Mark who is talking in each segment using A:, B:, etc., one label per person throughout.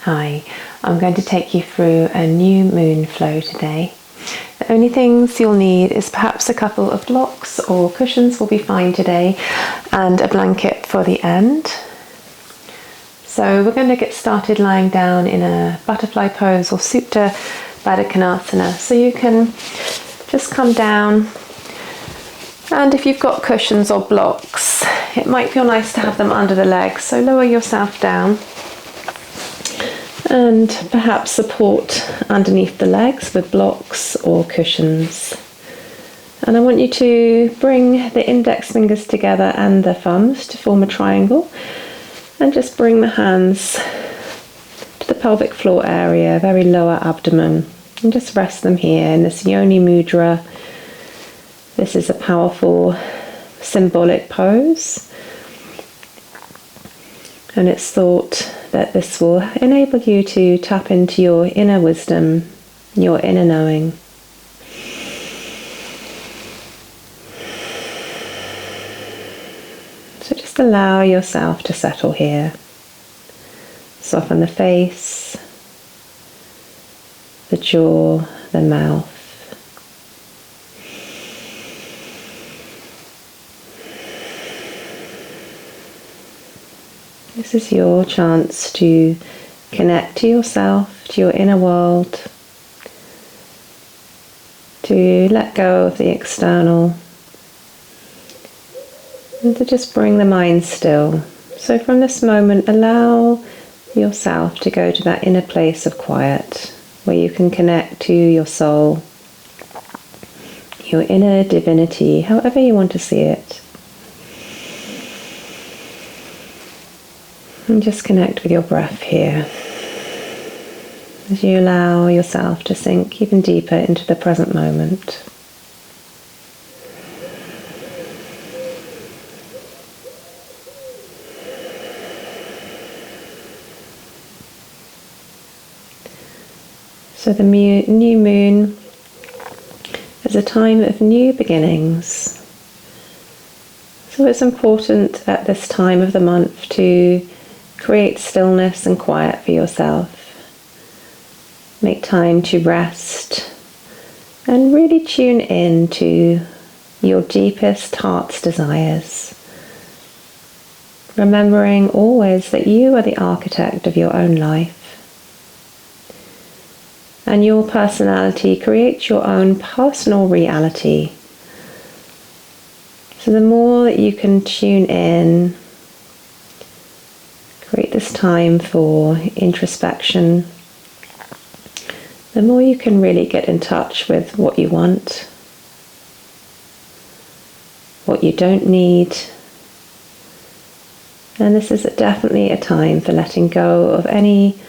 A: Hi, I'm going to take you through a new moon flow today. The only things you'll need is perhaps a couple of blocks or cushions will be fine today, and a blanket for the end. So we're going to get started lying down in a butterfly pose or Supta Baddha Konasana. So you can just come down, and if you've got cushions or blocks, it might feel nice to have them under the legs. So lower yourself down and perhaps support underneath the legs with blocks or cushions. And I want you to bring the index fingers together and the thumbs to form a triangle, and just bring the hands to the pelvic floor area, very lower abdomen, and just rest them here in this Yoni Mudra. This is a powerful symbolic pose, and it's thought that this will enable you to tap into your inner wisdom, your inner knowing. So just allow yourself to settle here. Soften the face, the jaw, the mouth. This is your chance to connect to yourself, to your inner world, to let go of the external, and to just bring the mind still. So from this moment, allow yourself to go to that inner place of quiet, where you can connect to your soul, your inner divinity, however you want to see it. And just connect with your breath here as you allow yourself to sink even deeper into the present moment. So the new moon is a time of new beginnings. So it's important at this time of the month to create stillness and quiet for yourself. Make time to rest and really tune in to your deepest heart's desires. Remembering always that you are the architect of your own life. And your personality creates your own personal reality. So the more that you can tune in, create this time for introspection, the more you can really get in touch with what you want, what you don't need. And this is definitely a time for letting go of any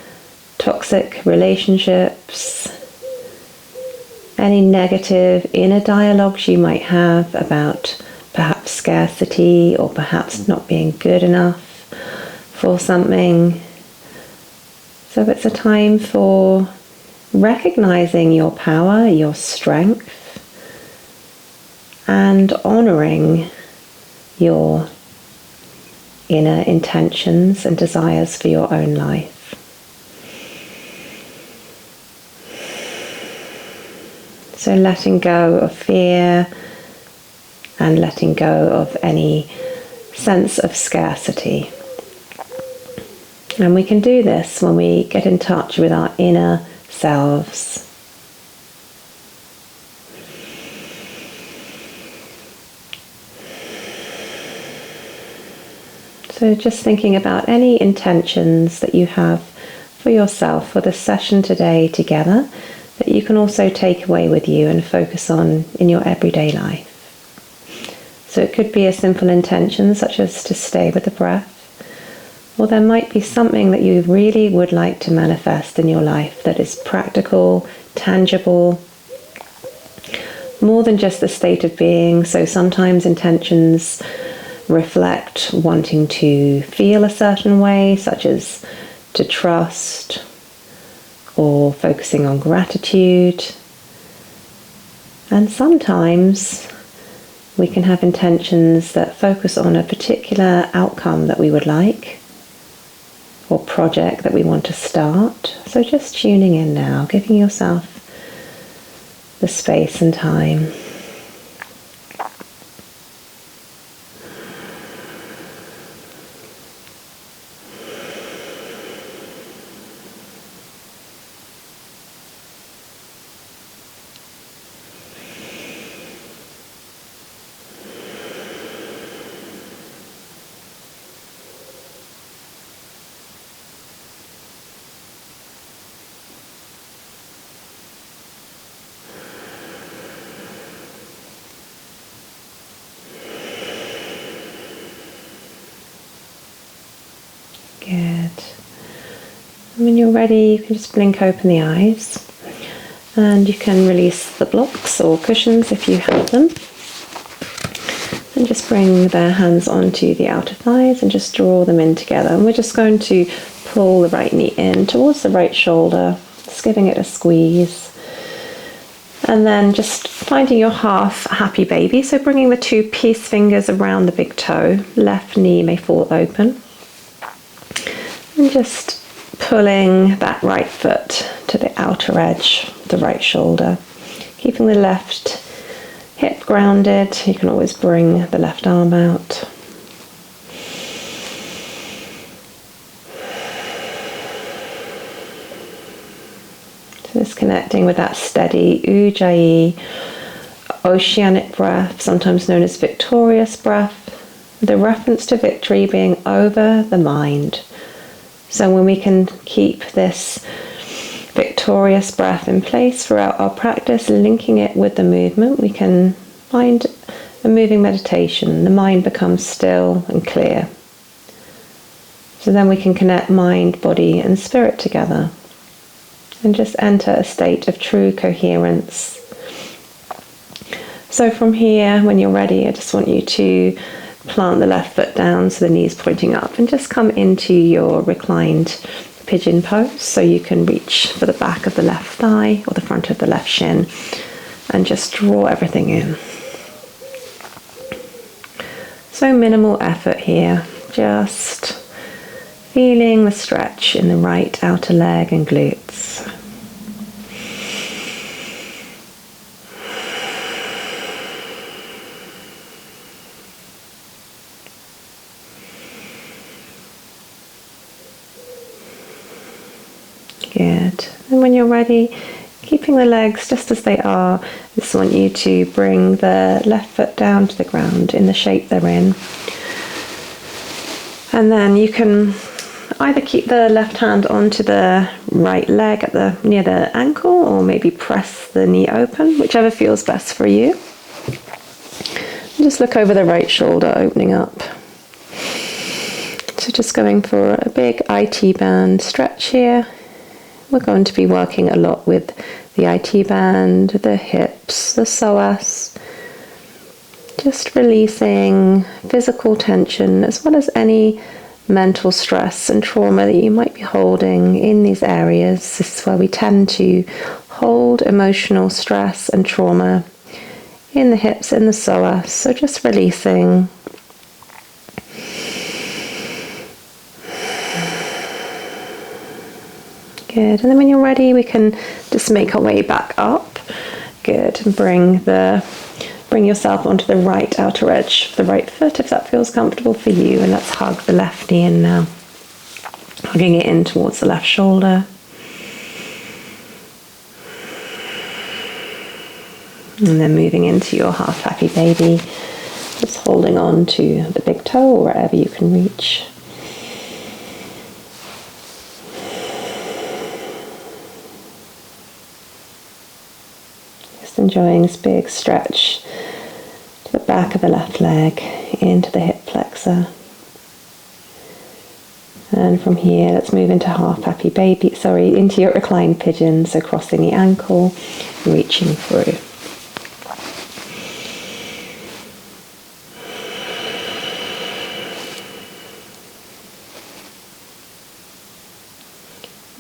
A: toxic relationships, any negative inner dialogues you might have about perhaps scarcity or perhaps not being good enough for something. So it's a time for recognizing your power, your strength, and honoring your inner intentions and desires for your own life. So letting go of fear and letting go of any sense of scarcity. And we can do this when we get in touch with our inner selves. So just thinking about any intentions that you have for yourself for the session today together, that you can also take away with you and focus on in your everyday life. So it could be a simple intention such as to stay with the breath, or there might be something that you really would like to manifest in your life that is practical, tangible, more than just the state of being. So sometimes intentions reflect wanting to feel a certain way, such as to trust, or focusing on gratitude. And sometimes we can have intentions that focus on a particular outcome that we would like, or project that we want to start. So just tuning in now, giving yourself the space and time. Good. And when you're ready, you can just blink open the eyes and you can release the blocks or cushions if you have them. And just bring the hands onto the outer thighs and just draw them in together. And we're just going to pull the right knee in towards the right shoulder, just giving it a squeeze. And then just finding your half happy baby. So bringing the two peace fingers around the big toe, left knee may fall open. And just pulling that right foot to the outer edge, the right shoulder. Keeping the left hip grounded. You can always bring the left arm out. So just connecting with that steady Ujjayi, oceanic breath, sometimes known as victorious breath. The reference to victory being over the mind. So when we can keep this victorious breath in place throughout our practice, linking it with the movement, we can find a moving meditation. The mind becomes still and clear. So then we can connect mind, body and spirit together and just enter a state of true coherence. So from here, when you're ready, I just want you to plant the left foot down so the knees pointing up and just come into your reclined pigeon pose, so you can reach for the back of the left thigh or the front of the left shin and just draw everything in. So minimal effort here, just feeling the stretch in the right outer leg and glutes. Good. And when you're ready, keeping the legs just as they are, I just want you to bring the left foot down to the ground in the shape they're in. And then you can either keep the left hand onto the right leg at near the ankle, or maybe press the knee open, whichever feels best for you. And just look over the right shoulder, opening up. So just going for a big IT band stretch here. We're going to be working a lot with the IT band, the hips, the psoas. Just releasing physical tension as well as any mental stress and trauma that you might be holding in these areas. This is where we tend to hold emotional stress and trauma in the hips and the psoas. So just releasing. Good. And then when you're ready, we can just make our way back up. Good. And bring yourself onto the right outer edge of the right foot if that feels comfortable for you. And let's hug the left knee in now. Hugging it in towards the left shoulder. And then moving into your half happy baby. Just holding on to the big toe or wherever you can reach. Enjoying this big stretch to the back of the left leg into the hip flexor. And from here, let's move into half happy baby, into your reclined pigeon. So crossing the ankle, reaching through.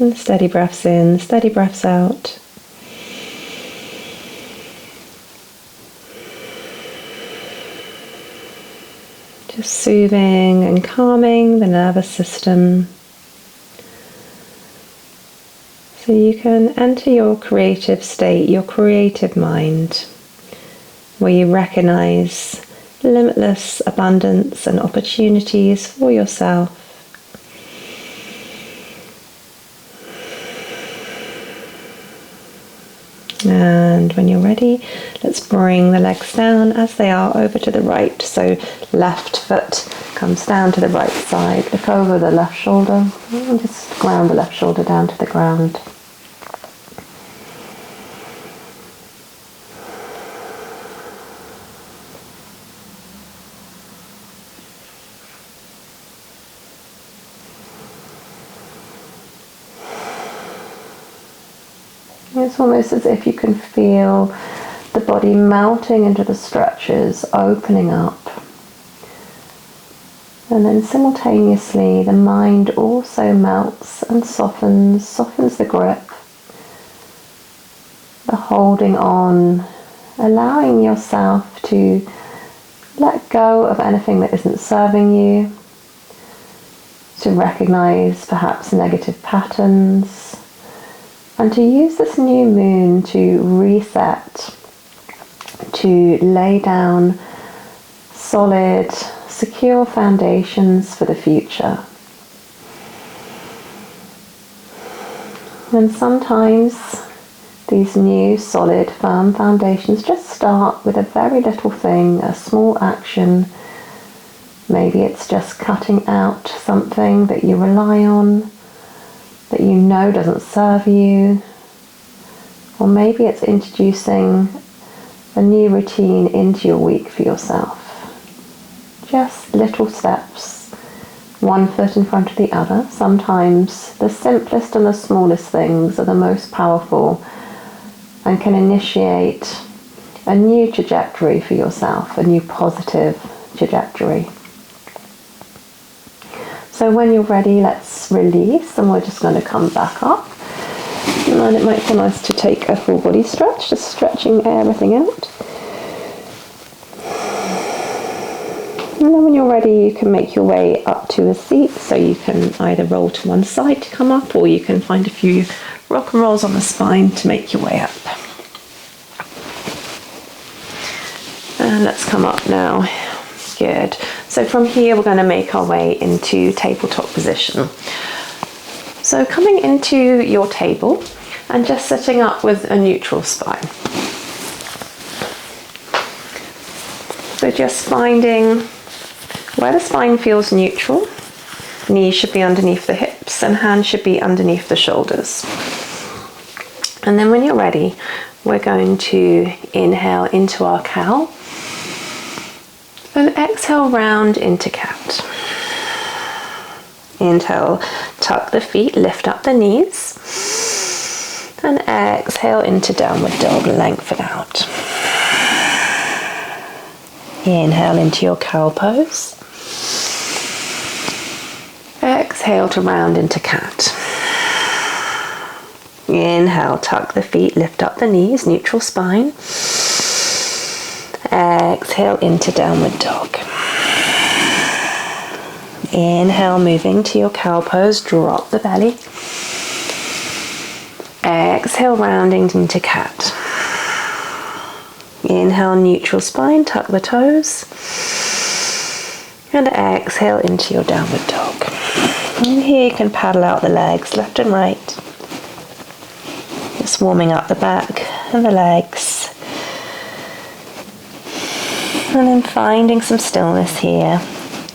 A: And steady breaths in, steady breaths out. Just soothing and calming the nervous system. So you can enter your creative state, your creative mind, where you recognize limitless abundance and opportunities for yourself. And when you're ready, let's bring the legs down as they are over to the right. So left foot comes down to the right side. Look over the left shoulder and just ground the left shoulder down to the ground. It's almost as if you can feel the body melting into the stretches, opening up. And then simultaneously the mind also melts and softens the grip, the holding on, allowing yourself to let go of anything that isn't serving you, to recognize perhaps negative patterns, and to use this new moon to reset, to lay down solid, secure foundations for the future. And sometimes these new, solid, firm foundations just start with a very little thing, a small action. Maybe it's just cutting out something that you rely on, that you know doesn't serve you, or maybe it's introducing a new routine into your week for yourself. Just little steps, one foot in front of the other. Sometimes the simplest and the smallest things are the most powerful and can initiate a new trajectory for yourself, a new positive trajectory. So when you're ready, let's release, and we're just going to come back up. And it might be nice to take a full body stretch, just stretching everything out. And then when you're ready, you can make your way up to a seat. So you can either roll to one side to come up, or you can find a few rock and rolls on the spine to make your way up. And let's come up now. Good. So from here, we're going to make our way into tabletop position. So coming into your table and just sitting up with a neutral spine. So just finding where the spine feels neutral. Knees should be underneath the hips and hands should be underneath the shoulders. And then when you're ready, we're going to inhale into our cow. And exhale, round into cat. Inhale, tuck the feet, lift up the knees. And exhale into downward dog, lengthen out. Inhale into your cow pose. Exhale to round into cat. Inhale, tuck the feet, lift up the knees, neutral spine. Exhale into downward dog. Inhale, moving to your cow pose, drop the belly. Exhale, rounding into cat. Inhale, neutral spine, tuck the toes. And exhale into your downward dog. And here you can paddle out the legs left and right. Just warming up the back and the legs. And then finding some stillness here.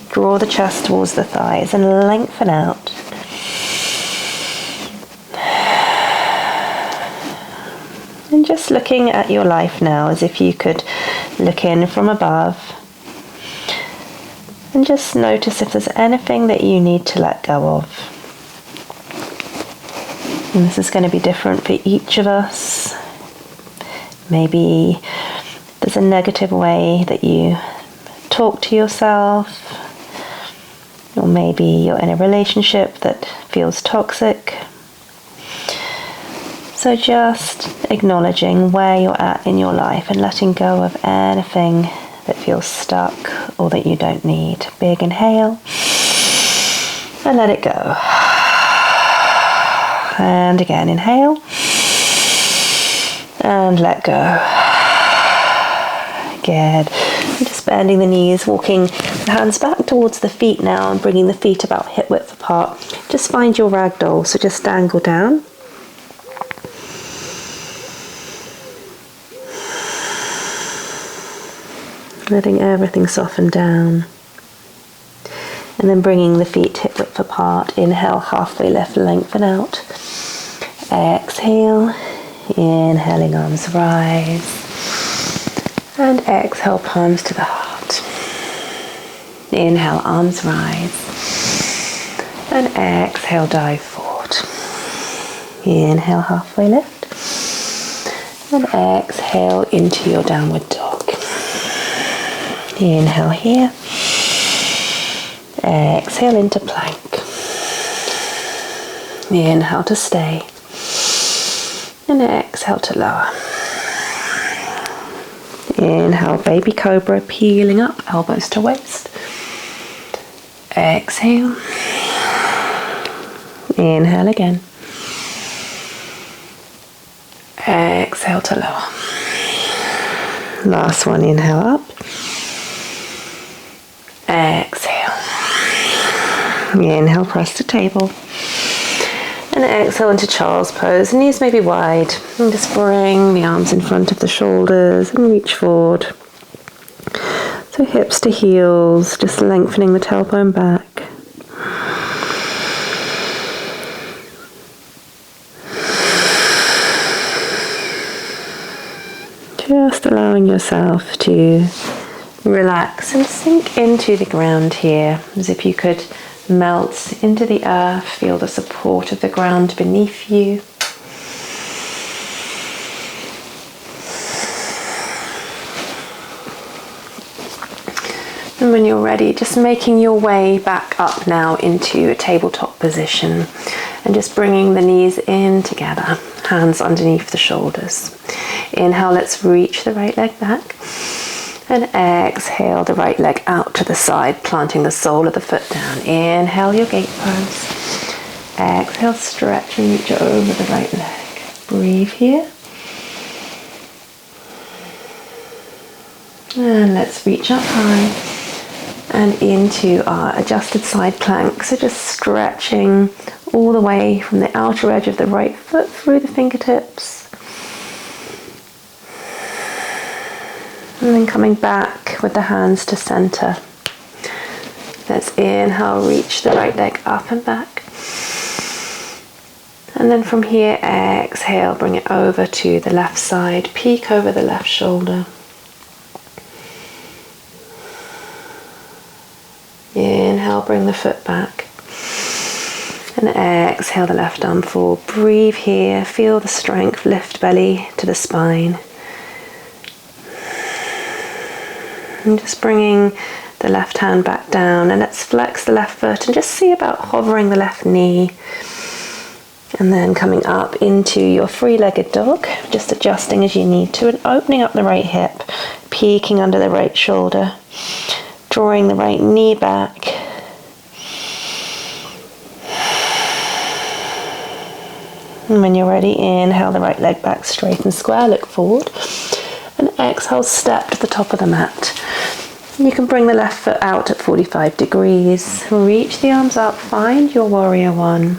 A: Draw the chest towards the thighs and lengthen out. And just looking at your life now as if you could look in from above. And just notice if there's anything that you need to let go of. And this is going to be different for each of us. Maybe there's a negative way that you talk to yourself, or maybe you're in a relationship that feels toxic. So just acknowledging where you're at in your life and letting go of anything that feels stuck or that you don't need. Big inhale and let it go.
B: And again, inhale. And let go. Good. Just bending the knees, walking the hands back towards the feet now and bringing the feet about hip width apart. Just find your ragdoll, so just dangle down. Letting everything soften down. And then bringing the feet hip width apart. Inhale, halfway lift, lengthen out. Exhale, inhaling, arms rise. And exhale, palms to the heart. Inhale, arms rise. And exhale, dive forward. Inhale, halfway lift. And exhale into your downward dog. Inhale here. Exhale into plank. Inhale to stay. And exhale to lower. Inhale, baby cobra, peeling up, elbows to waist. Exhale. Inhale again. Exhale to lower. Last one, inhale up. Exhale. Inhale, press to table. And exhale into child's pose. Knees may be wide. And just bring the arms in front of the shoulders and reach forward. So hips to heels, just lengthening the tailbone back. Just allowing yourself to relax and sink into the ground here, as if you could melt into the earth, feel the support of the ground beneath you. And when you're ready, just making your way back up now into a tabletop position and just bringing the knees in together, hands underneath the shoulders. Inhale, let's reach the right leg back. And exhale the right leg out to the side, planting the sole of the foot down. Inhale your gate pose. Exhale, stretch and reach over the right leg. Breathe here. And let's reach up high and into our adjusted side plank. So just stretching all the way from the outer edge of the right foot through the fingertips. And then coming back with the hands to center. Let's inhale, reach the right leg up and back. And then from here, exhale, bring it over to the left side, peek over the left shoulder. Inhale, bring the foot back. And exhale the left arm forward. Breathe here, feel the strength, lift belly to the spine. And just bringing the left hand back down, and let's flex the left foot and just see about hovering the left knee. And then coming up into your three-legged dog, just adjusting as you need to and opening up the right hip, peeking under the right shoulder, drawing the right knee back. And when you're ready, inhale the right leg back straight and square, look forward. And exhale, step to the top of the mat. You can bring the left foot out at 45 degrees. Reach the arms up, find your warrior one.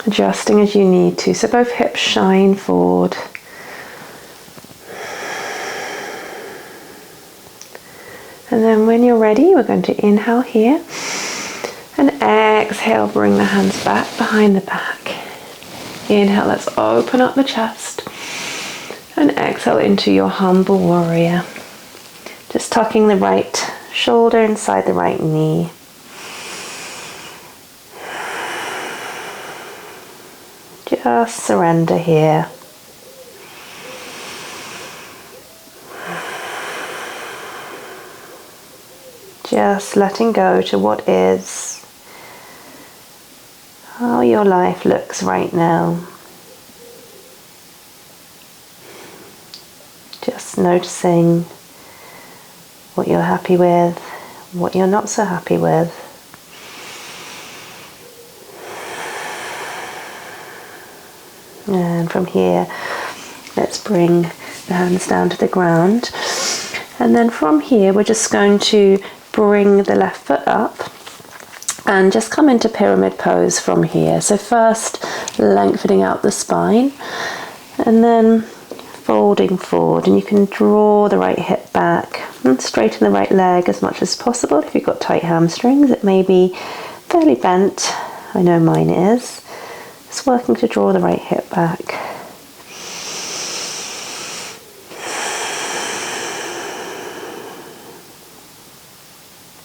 B: Adjusting as you need to, so both hips shine forward. And then when you're ready, we're going to inhale here. And exhale, bring the hands back behind the back. Inhale, let's open up the chest. And exhale into your humble warrior. Just tucking the right shoulder inside the right knee. Just surrender here. Just letting go to what is, how your life looks right now. Just noticing what you're happy with, what you're not so happy with. And from here, let's bring the hands down to the ground. And then from here, we're just going to bring the left foot up and just come into pyramid pose from here. So first, lengthening out the spine and then folding forward. And you can draw the right hip back and straighten the right leg as much as possible. If you've got tight hamstrings, it may be fairly bent. I know mine is. It's working to draw the right hip back.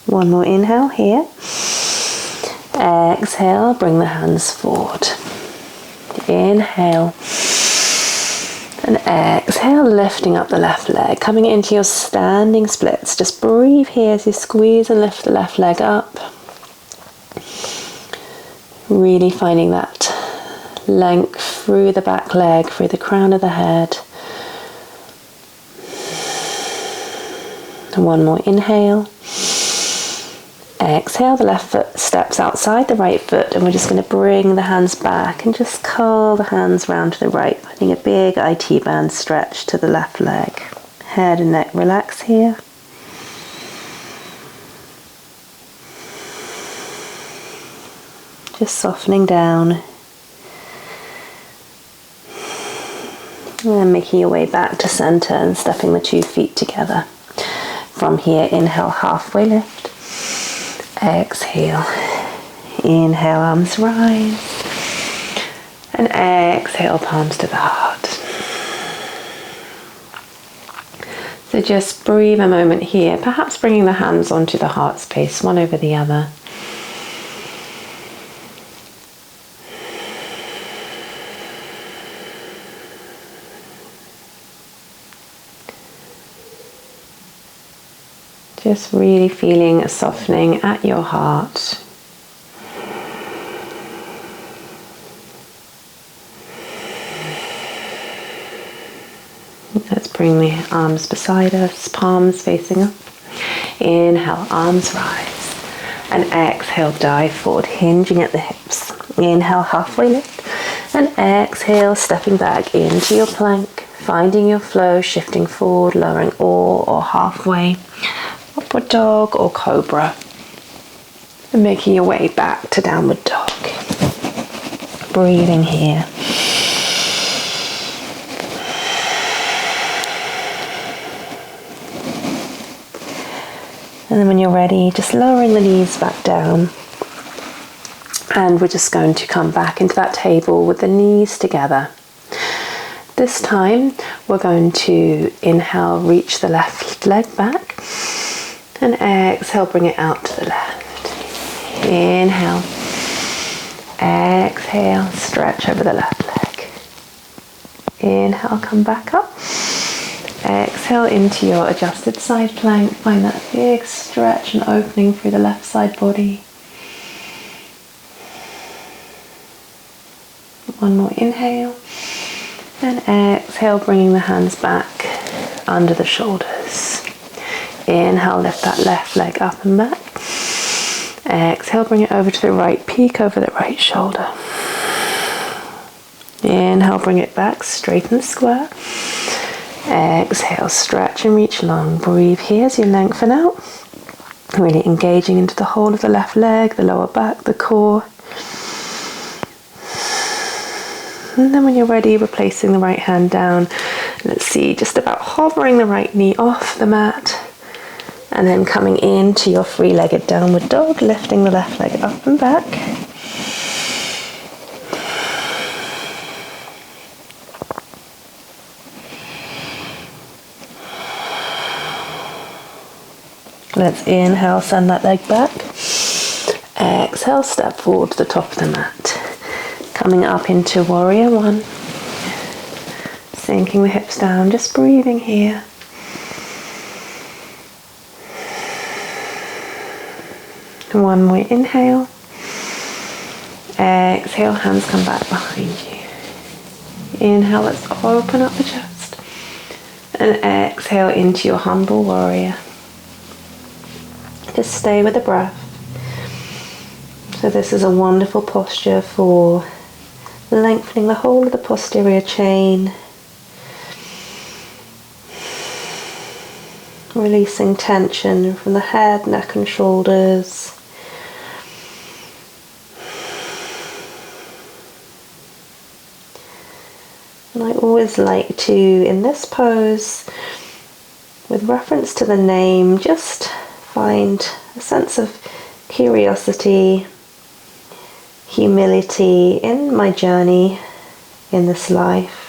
B: One more inhale here. Exhale, bring the hands forward. Inhale. And exhale, lifting up the left leg, coming into your standing splits. Just breathe here as you squeeze and lift the left leg up. Really finding that length through the back leg, through the crown of the head. And one more inhale. Exhale, the left foot steps outside the right foot, and we're just going to bring the hands back and just curl the hands round to the right, finding a big IT band stretch to the left leg. Head and neck relax here. Just softening down. And making your way back to center and stepping the 2 feet together. From here, inhale, halfway lift. Exhale. Inhale, arms rise. And exhale, palms to the heart. So just breathe a moment here, perhaps bringing the hands onto the heart space, one over the other. Just really feeling a softening at your heart. Let's bring the arms beside us, palms facing up. Inhale, arms rise. And exhale, dive forward, hinging at the hips. Inhale, halfway lift. And exhale, stepping back into your plank, finding your flow, shifting forward, lowering or halfway. Upward dog or cobra, and making your way back to downward dog. Breathing here. And then when you're ready, just lowering the knees back down. And we're just going to come back into that table with the knees together. This time, we're going to inhale, reach the left leg back. And exhale, bring it out to the left. Inhale. Exhale, stretch over the left leg. Inhale, come back up. Exhale into your adjusted side plank. Find that big stretch and opening through the left side body. One more inhale. And exhale, bringing the hands back under the shoulders. Inhale, lift that left leg up and back. Exhale, bring it over to the right, peek over the right shoulder. Inhale, bring it back, straighten the square. Exhale, stretch and reach long. Breathe here as you lengthen out. Really engaging into the whole of the left leg, the lower back, the core. And then when you're ready, replacing the right hand down. Let's see, just about hovering the right knee off the mat. And then coming into your three-legged downward dog, lifting the left leg up and back. Let's inhale, send that leg back. Exhale, step forward to the top of the mat. Coming up into warrior one. Sinking the hips down, just breathing here. One more inhale. Exhale, hands come back behind you. Inhale, let's open up the chest. And exhale into your humble warrior. Just stay with the breath. So this is a wonderful posture for lengthening the whole of the posterior chain, releasing tension from the head, neck and shoulders. And I always like to, in this pose, with reference to the name, just find a sense of curiosity, humility in my journey in this life.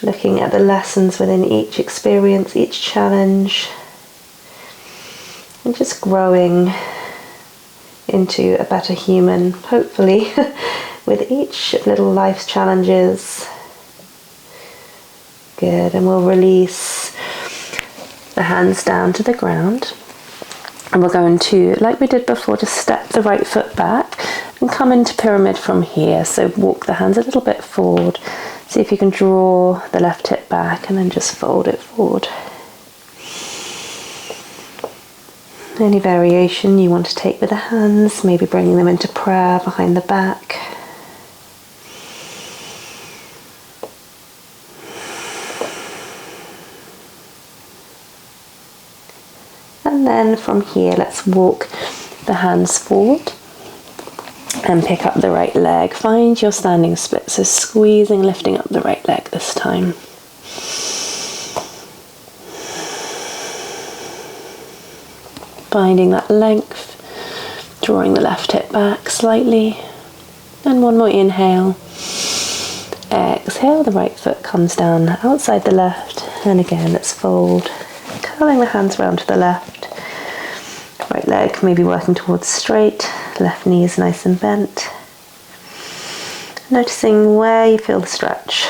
B: Looking at the lessons within each experience, each challenge, and just growing into a better human, hopefully, with each little life's challenges. Good, and we'll release the hands down to the ground. And we're going to, like we did before, just step the right foot back and come into pyramid from here. So walk the hands a little bit forward. See if you can draw the left hip back and then just fold it forward. Any variation you want to take with the hands, maybe bringing them into prayer behind the back. And then from here, let's walk the hands forward and pick up the right leg. Find your standing split, so squeezing, lifting up the right leg this time. Finding that length, drawing the left hip back slightly. And one more inhale. Exhale, the right foot comes down outside the left. And again, let's fold, curling the hands round to the left. Right leg maybe working towards straight, left knee is nice and bent. Noticing where you feel the stretch.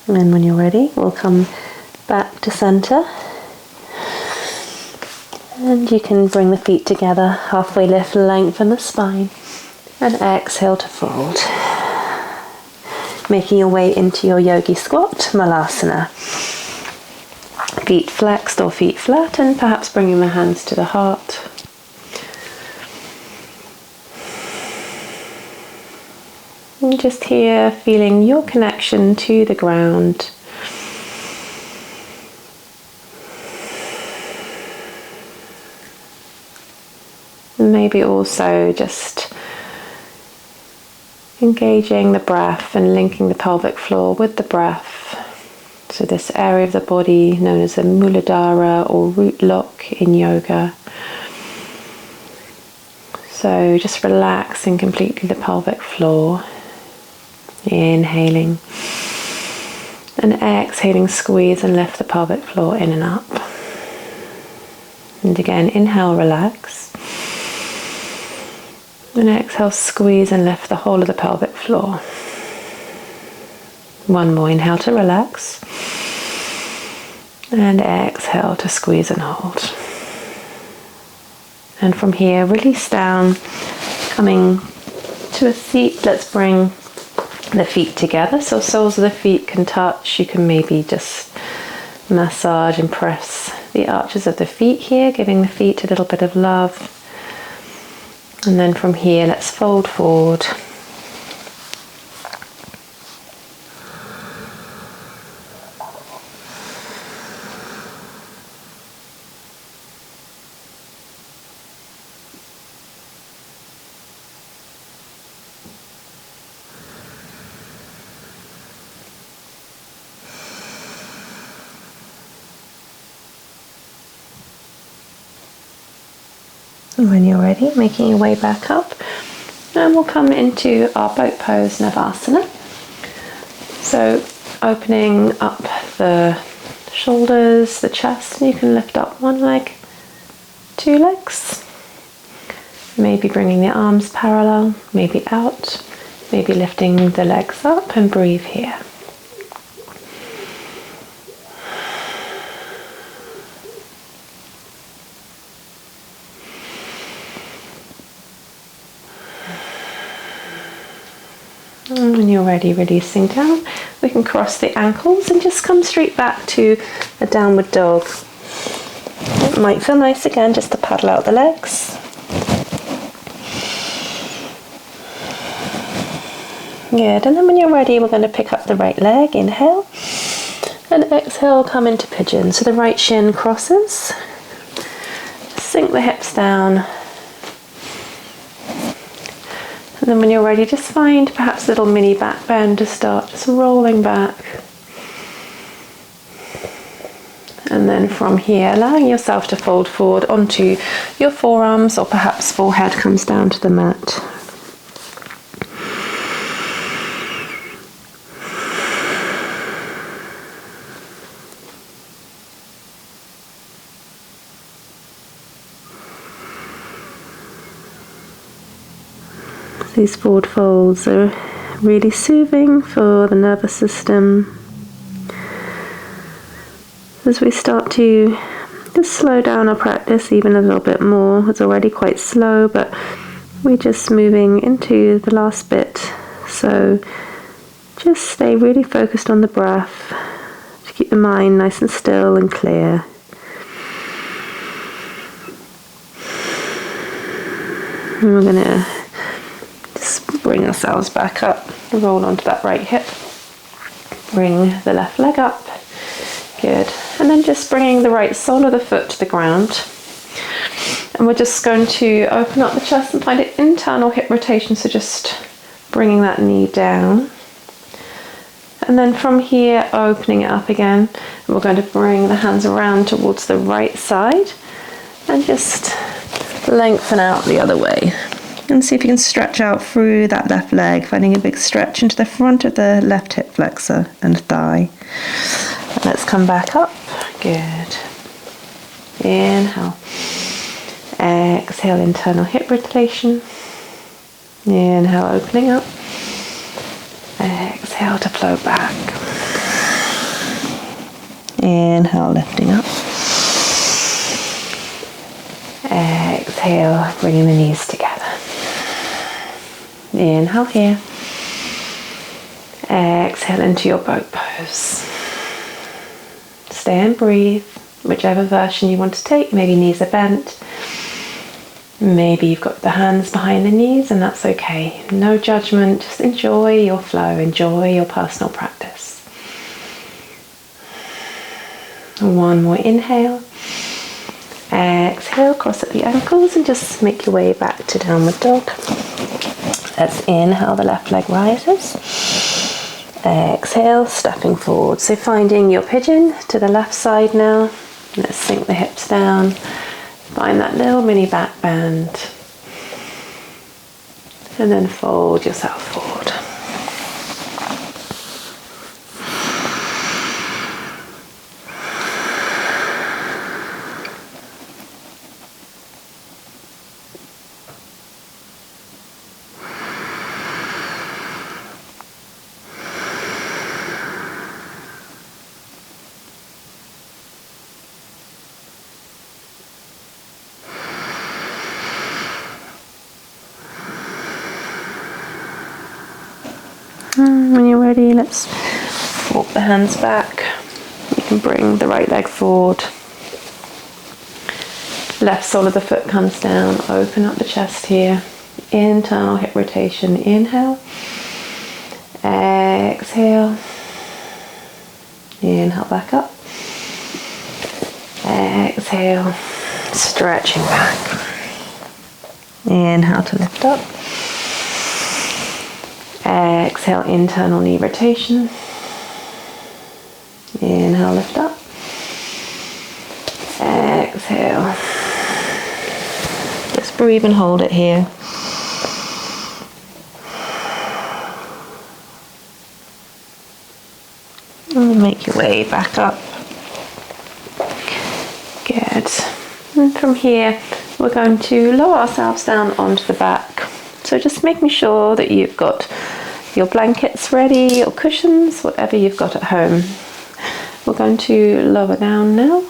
B: And then when you're ready, we'll come back to center. And you can bring the feet together, halfway lift, lengthen the spine, and exhale to fold. Making your way into your yogi squat, malasana. Feet flexed or feet flat, and perhaps bringing the hands to the heart. And just here, feeling your connection to the ground. Maybe also just engaging the breath and linking the pelvic floor with the breath. So this area of the body known as the Muladhara or root lock in yoga. So just relaxing completely the pelvic floor. Inhaling and exhaling, squeeze and lift the pelvic floor in and up. And again, inhale, relax. And exhale, squeeze and lift the whole of the pelvic floor. One more, inhale to relax. And exhale to squeeze and hold. And from here, release down, coming to a seat. Let's bring the feet together, so soles of the feet can touch. You can maybe just massage and press the arches of the feet here, giving the feet a little bit of love. And then from here, let's fold forward. And when you're ready, making your way back up, and we'll come into our boat pose, Navasana. So opening up the shoulders, the chest, and you can lift up one leg, two legs. Maybe bringing the arms parallel, maybe out, maybe lifting the legs up, and breathe here. And when you're ready, releasing down, we can cross the ankles and just come straight back to a downward dog. It might feel nice again just to paddle out the legs. Good, and then when you're ready, we're going to pick up the right leg, inhale, and exhale, come into pigeon. So the right shin crosses, sink the hips down. And then when you're ready, just find perhaps a little mini back bend to start, just rolling back. And then from here, allowing yourself to fold forward onto your forearms, or perhaps forehead comes down to the mat. These forward folds are really soothing for the nervous system. As we start to just slow down our practice even a little bit more, it's already quite slow, but we're just moving into the last bit. So just stay really focused on the breath to keep the mind nice and still and clear. And we're going to just bring ourselves back up, roll onto that right hip, bring the left leg up, good, and then just bringing the right sole of the foot to the ground, and we're just going to open up the chest and find an internal hip rotation, so just bringing that knee down, and then from here opening it up again, and we're going to bring the hands around towards the right side and just lengthen out the other way. And see if you can stretch out through that left leg, finding a big stretch into the front of the left hip flexor and thigh. And let's come back up. Good. Inhale. Exhale, internal hip rotation. Inhale, opening up. Exhale to flow back. Inhale, lifting up. Exhale, bringing the knees together. Inhale here. Exhale into your boat pose. Stay and breathe, whichever version you want to take. Maybe knees are bent. Maybe you've got the hands behind the knees, and that's okay. No judgment, just enjoy your flow, enjoy your personal practice. One more inhale. Exhale, cross at the ankles and just make your way back to downward dog. Let's inhale, the left leg rises. Exhale, stepping forward. So finding your pigeon to the left side now. Let's sink the hips down. Find that little mini back bend. And then fold yourself forward. When you're ready, let's walk the hands back. You can bring the right leg forward. Left sole of the foot comes down. Open up the chest here. Internal hip rotation. Inhale. Exhale. Inhale back up. Exhale. Stretching back. Inhale to lift up. Exhale, internal knee rotation. Inhale, lift up. Exhale. Just breathe and hold it here. And make your way back up. Good. And from here, we're going to lower ourselves down onto the back. So just making sure that you've got your blankets ready, your cushions, whatever you've got at home. We're going to lower down now.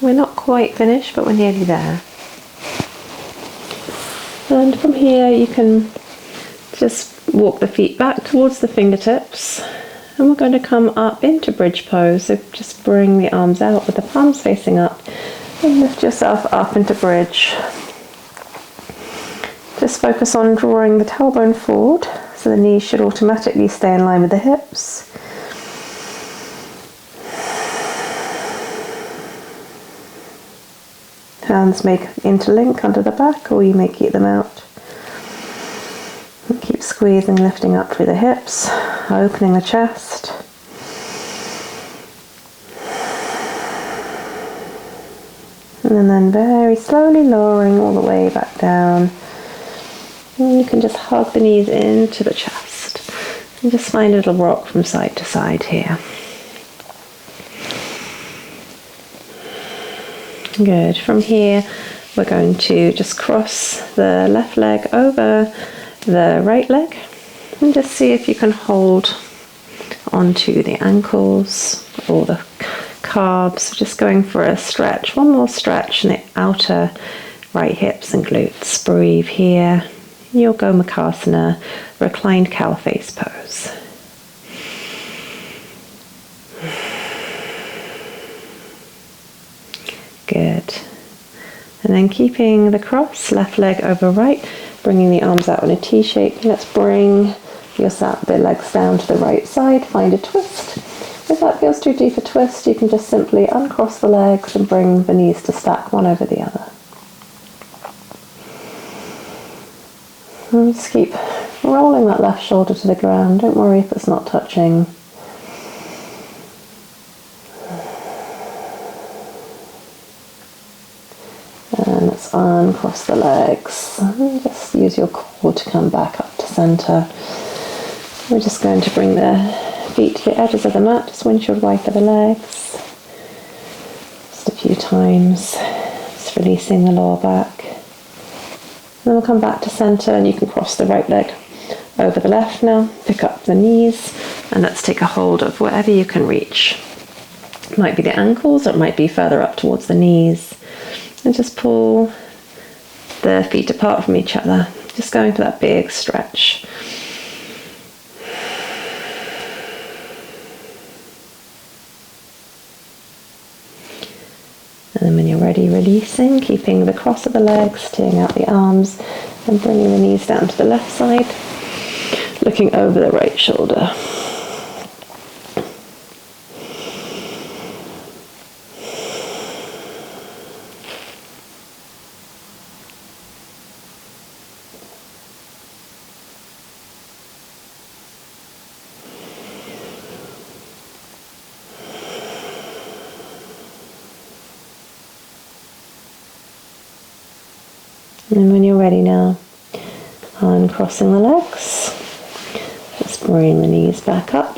B: We're not quite finished, but we're nearly there. And from here you can just
A: Walk the feet back towards the fingertips, and we're going to come up into bridge pose. So just bring the arms out with the palms facing up and lift yourself up into bridge. Just focus on drawing the tailbone forward, so the knees should automatically stay in line with the hips. Hands may interlink under the back, or you may keep them out. And keep squeezing, lifting up through the hips, opening the chest. And then very slowly lowering all the way back down. And you can just hug the knees into the chest. And just find a little rock from side to side here. Good. From here, we're going to just cross the left leg over the right leg. And just see if you can hold onto the ankles or the calves. Just going for a stretch. One more stretch in the outer right hips and glutes. Breathe here. Your Gomukhasana, reclined cow face pose. Good. And then keeping the cross, left leg over right, bringing the arms out in a T shape. Let's bring the legs down to the right side, find a twist. If that feels too deep a twist, you can just simply uncross the legs and bring the knees to stack one over the other. And just keep rolling that left shoulder to the ground. Don't worry if it's not touching. And let's uncross the legs. And just use your core to come back up to center. We're just going to bring the feet to the edges of the mat, just windshield wiper the legs. Just a few times. Just releasing the lower back. Then we'll come back to center, and you can cross the right leg over the left now. Pick up the knees, and let's take a hold of wherever you can reach. It might be the ankles, or it might be further up towards the knees. And just pull the feet apart from each other. Just going for that big stretch. And then when you're ready, releasing, keeping the cross of the legs, teeing out the arms, and bringing the knees down to the left side, looking over the right shoulder. And when you're ready now, uncrossing the legs, just bring the knees back up.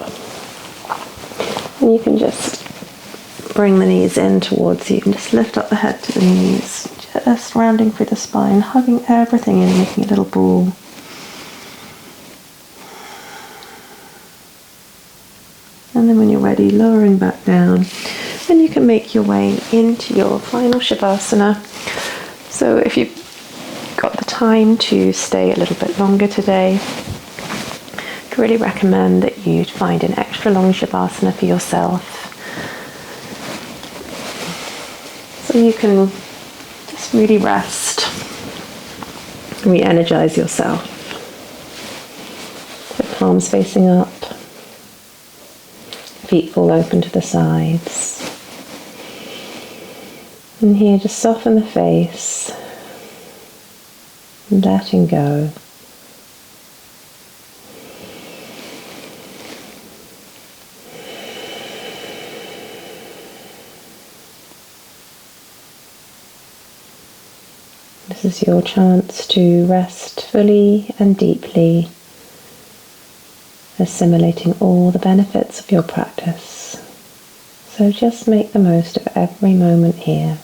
A: And you can just bring the knees in towards you and just lift up the head to the knees, just rounding through the spine, hugging everything in, making a little ball. And then when you're ready, lowering back down, and you can make your way into your final Shavasana. So if you've got the time to stay a little bit longer today, I'd really recommend that you find an extra long Shavasana for yourself, so you can just really rest, re-energize yourself. So palms facing up, feet fall open to the sides. And here, just soften the face, letting go. This is your chance to rest fully and deeply, assimilating all the benefits of your practice. So just make the most of every moment here.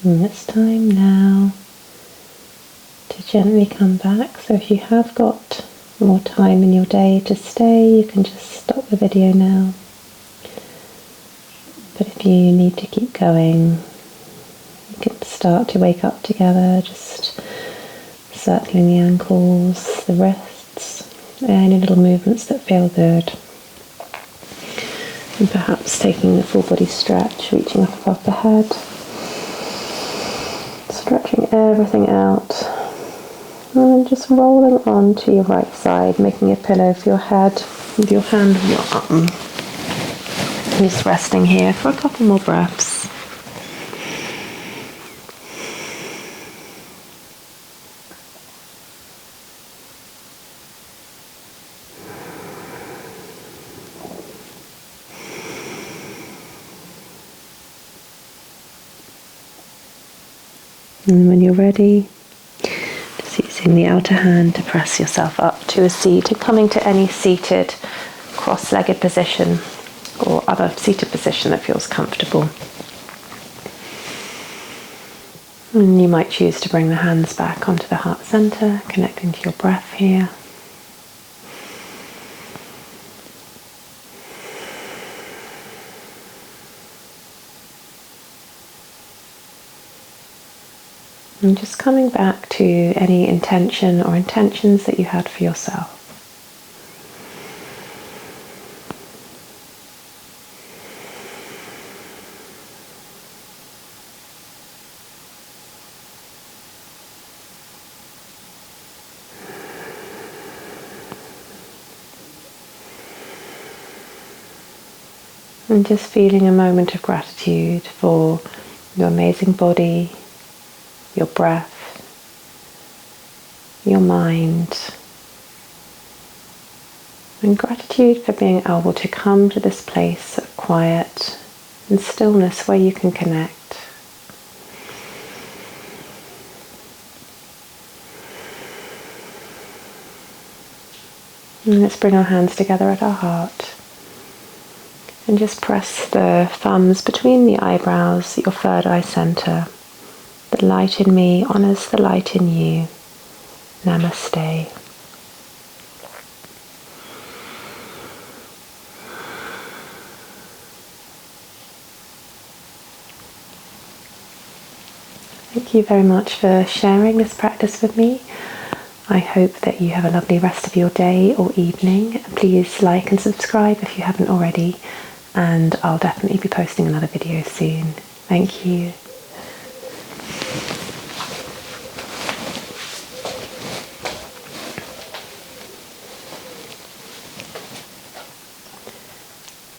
A: And it's time now to gently come back. So if you have got more time in your day to stay, you can just stop the video now. But if you need to keep going, you can start to wake up together, just circling the ankles, the wrists, any little movements that feel good. And perhaps taking the full body stretch, reaching up above the head, stretching everything out, and then just rolling onto your right side, making a pillow for your head with your hand on your arm. Just resting here for a couple more breaths. And when you're ready, just using the outer hand to press yourself up to a seat and coming to any seated cross-legged position or other seated position that feels comfortable. And you might choose to bring the hands back onto the heart center, connecting to your breath here. And just coming back to any intention or intentions that you had for yourself. And just feeling a moment of gratitude for your amazing body, your breath, your mind, and gratitude for being able to come to this place of quiet and stillness where you can connect. And let's bring our hands together at our heart. And just press the thumbs between the eyebrows, your third eye center. The light in me honors the light in you. Namaste. Thank you very much for sharing this practice with me. I hope that you have a lovely rest of your day or evening. Please like and subscribe if you haven't already, and I'll definitely be posting another video soon. Thank you.